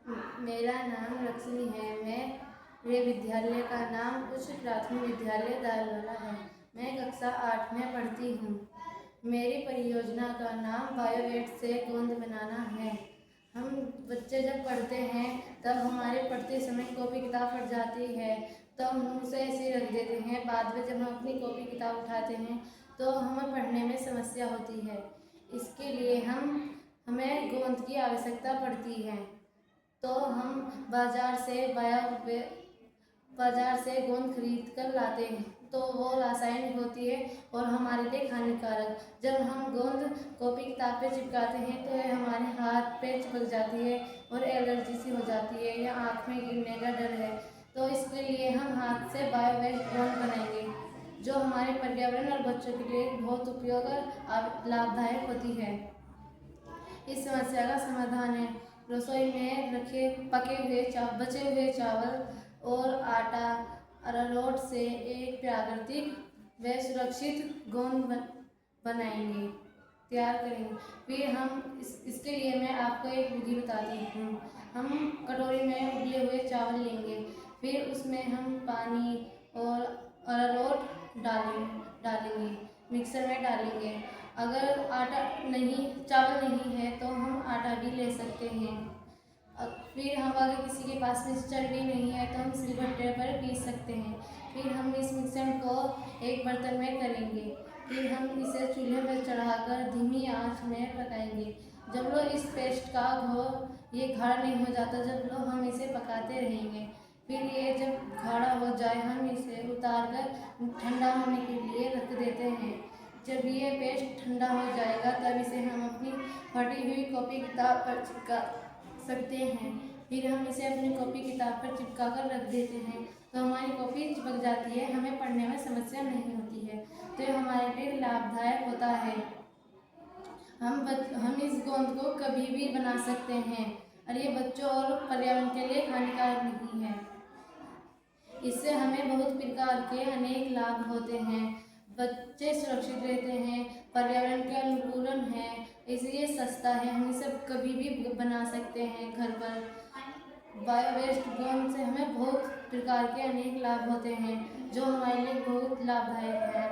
मेरा नाम लक्ष्मी है। मेरे विद्यालय का नाम उच्च प्राथमिक विद्यालय दालवाला है। मैं कक्षा 8 में पढ़ती हूँ। मेरी परियोजना का नाम बायोवेट से गोंद बनाना है। हम बच्चे जब पढ़ते हैं तब हमारे पढ़ते समय कॉपी किताब फट जाती है तो हम उसे ऐसे ही रख देते हैं। बाद में जब हम अपनी कॉपी किताब उठाते हैं तो हमें पढ़ने में समस्या होती है। इसके लिए हमें गोंद की आवश्यकता पड़ती है। तो हम बाजार से गोंद खरीद कर लाते हैं तो वो रासायनिक होती है और हमारे लिए हानिकारक। जब हम गोंद कॉपी किताब पे चिपकाते हैं तो ये हमारे हाथ पे चिपक जाती है और एलर्जी सी हो जाती है या आँख में गिरने का डर है। तो इसके लिए हम हाथ से बायोवेस्ट गोंद बनाएंगे जो हमारे पर्यावरण और बच्चों के लिए बहुत उपयोग और लाभदायक होती है। इस समस्या का समाधान है रसोई में रखे बचे हुए चावल और आटा अरारोट से एक प्राकृतिक व सुरक्षित गोंद बनाएंगे तैयार करेंगे। फिर हम इसके लिए मैं आपको एक विधि बताती हूँ। हम कटोरी में उबले हुए चावल लेंगे, फिर उसमें हम पानी और अरारोट डालेंगे, मिक्सर में डालेंगे। अगर चावल नहीं है तो हम आटा भी ले सकते हैं। फिर हम अगर किसी के पास मिक्सचर भी नहीं है तो हम सिलबट्टे पर पीस सकते हैं। फिर हम इस मिक्सचर को एक बर्तन में करेंगे। फिर हम इसे चूल्हे पर चढ़ाकर धीमी आंच में पकाएंगे। जब लोग इस पेस्ट का ये गाढ़ा नहीं हो जाता, जब लोग हम इसे पकाते रहेंगे। फिर ये जब गाढ़ा हो जाए हम इसे उतार कर ठंडा होने के लिए रख देते हैं। जब ये पेस्ट ठंडा हो जाएगा तब इसे हम अपनी फटी हुई कॉपी किताब पर चिपका सकते हैं। फिर हम इसे अपनी कॉपी किताब पर चिपका कर रख देते हैं तो हमारी कॉपी चिपक जाती है, हमें पढ़ने में समस्या नहीं होती है। तो ये हमारे लिए लाभदायक होता है। हम इस गोंद को कभी भी बना सकते हैं और ये बच्चों और पर्यावरण के लिए हानिकारक नहीं है। इससे हमें बहुत प्रकार के अनेक लाभ होते हैं। बच्चे सुरक्षित रहते हैं, पर्यावरण के अनुकूलन है, इसलिए सस्ता है। हम इसे कभी भी बना सकते हैं घर पर। बायोवेस्ट गोंद से हमें बहुत प्रकार के अनेक लाभ होते हैं जो हमारे लिए बहुत लाभदायक है।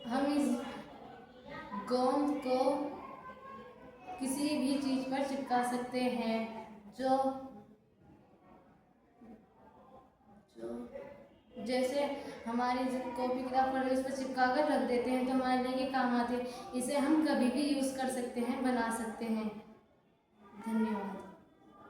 हम इस गोंद को किसी भी चीज़ पर चिपका सकते हैं जो जैसे हमारी कॉपी किताब पर उस पर चिपका कर रख देते हैं तो हमारे लिए ये काम आते हैं। इसे हम कभी भी यूज़ कर सकते हैं, बना सकते हैं।